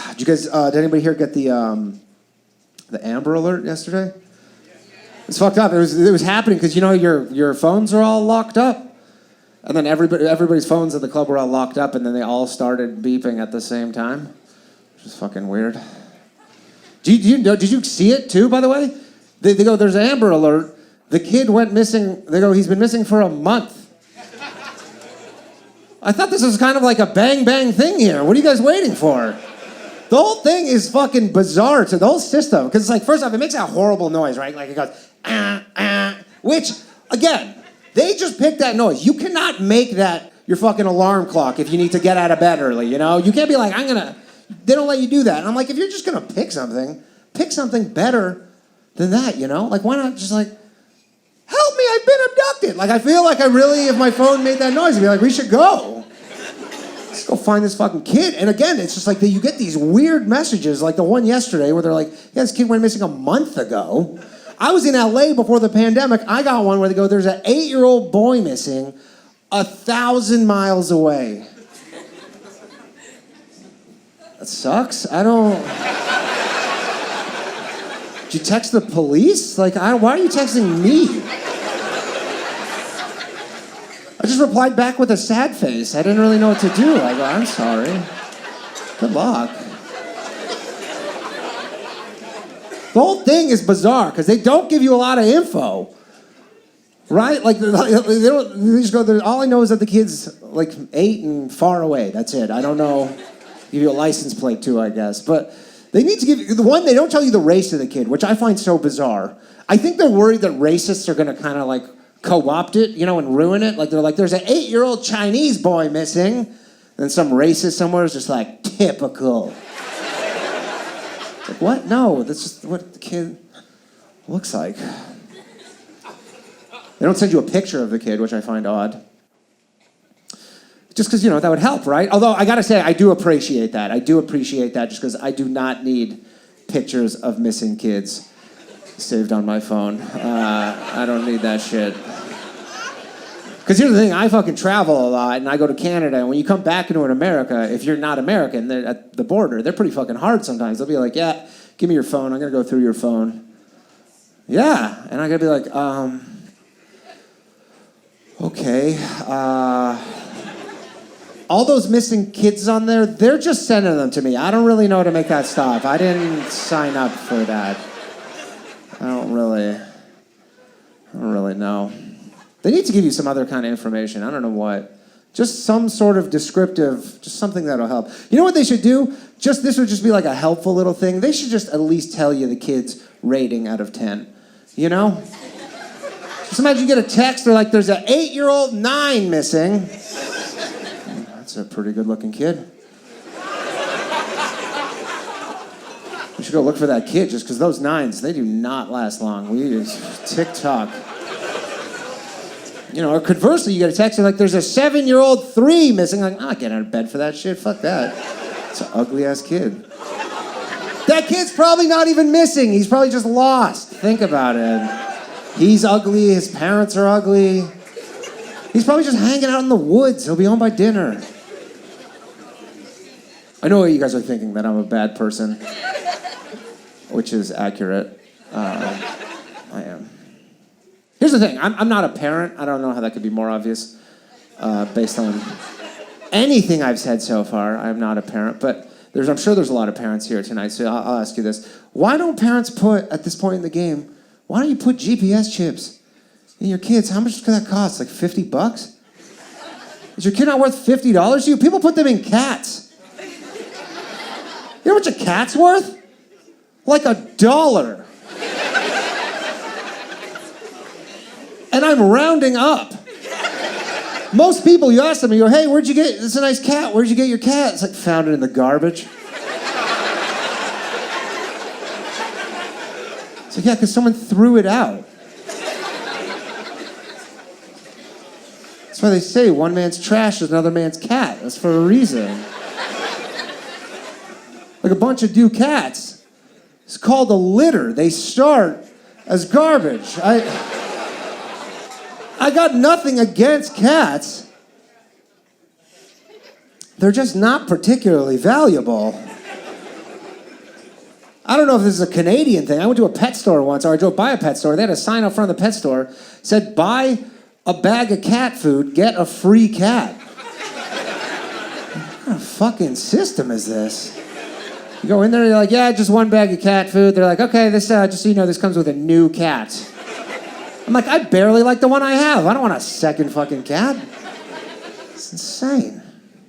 Did you guys? Did anybody here get the Amber Alert yesterday? It's fucked up. It was happening because your phones are all locked up, and then everybody's phones at the club were all locked up, and then they all started beeping at the same time, which is fucking weird. Did you see it too? By the way, they go, "There's Amber Alert. The kid went missing." They go, "He's been missing for a month." I thought this was kind of like a bang bang thing here. What are you guys waiting for? The whole thing is fucking bizarre to the whole system. Because it's like, first off, it makes a horrible noise, right? Like it goes, which, again, they just picked that noise. You cannot make that your fucking alarm clock if you need to get out of bed early, you know? You can't be like, they don't let you do that. And I'm like, if you're just gonna pick something better than that, you know? Like, why not just like, help me, I've been abducted. Like, I feel like if my phone made that noise, I'd be like, we should go. Let's go find this fucking kid. And again, it's just like you get these weird messages, like the one yesterday where they're like, yeah, this kid went missing a month ago. I was in LA before the pandemic. I got one where they go, there's an 8-year-old boy missing 1,000 miles away. That sucks. Did you text the police? Like, why are you texting me? I just replied back with a sad face. I didn't really know what to do. I go, I'm sorry. Good luck. The whole thing is bizarre because they don't give you a lot of info. Right? Like, they just go, all I know is that the kid's like 8 and far away. That's it. I don't know. Give you a license plate too, I guess. But they need to give you, they don't tell you the race of the kid, which I find so bizarre. I think they're worried that racists are going to kind of like co-opt it, and ruin it. Like, they're like, there's an 8-year-old Chinese boy missing. And some racist somewhere is just like, typical. Like, what? No, that's just what the kid looks like. They don't send you a picture of the kid, which I find odd. Just because, that would help, right? Although, I gotta say, I do appreciate that. Just because I do not need pictures of missing kids saved on my phone. I don't need that shit. Because here's the thing, I fucking travel a lot, and I go to Canada, and when you come back into America, if you're not American, they're at the border, they're pretty fucking hard sometimes. They'll be like, yeah, give me your phone, I'm gonna go through your phone. Yeah, and I gotta be like, okay, all those missing kids on there, they're just sending them to me. I don't really know how to make that stop. I didn't sign up for that. I don't really know. They need to give you some other kind of information. I don't know what. Just some sort of descriptive, just something that'll help. You know what they should do? This would just be like a helpful little thing. They should just at least tell you the kid's rating out of 10. Just imagine you get a text, they're like, there's an 8-year-old 9 missing. That's a pretty good looking kid. We should go look for that kid just because those 9s, they do not last long. We use TikTok. Or conversely, you get a text like, there's a 7-year-old 3 missing. Like, I'm not getting out of bed for that shit. Fuck that. It's an ugly-ass kid. That kid's probably not even missing. He's probably just lost. Think about it. He's ugly. His parents are ugly. He's probably just hanging out in the woods. He'll be home by dinner. I know what you guys are thinking, that I'm a bad person, which is accurate. I am. Here's the thing. I'm not a parent. I don't know how that could be more obvious based on anything I've said so far. I'm not a parent, but I'm sure there's a lot of parents here tonight, so I'll ask you this. Why don't parents put, at this point in the game, why don't you put GPS chips in your kids? How much could that cost? Like $50? Is your kid not worth $50 to you? People put them in cats. You know how much a cat's worth? Like $1. And I'm rounding up. Most people, you ask them, you go, hey, it's a nice cat. Where'd you get your cat? It's like, found it in the garbage. It's like, yeah, because someone threw it out. That's why they say one man's trash is another man's cat. That's for a reason. Like a bunch of cats. It's called a litter. They start as garbage. I got nothing against cats. They're just not particularly valuable. I don't know if this is a Canadian thing. I went to a pet store once, or I drove by a pet store. They had a sign up front of the pet store, said, buy a bag of cat food, get a free cat. What kind of fucking system is this? You go in there, you're like, yeah, just one bag of cat food. They're like, okay, this just so you know, this comes with a new cat. I'm like, I barely like the one I have. I don't want a second fucking cat. It's insane.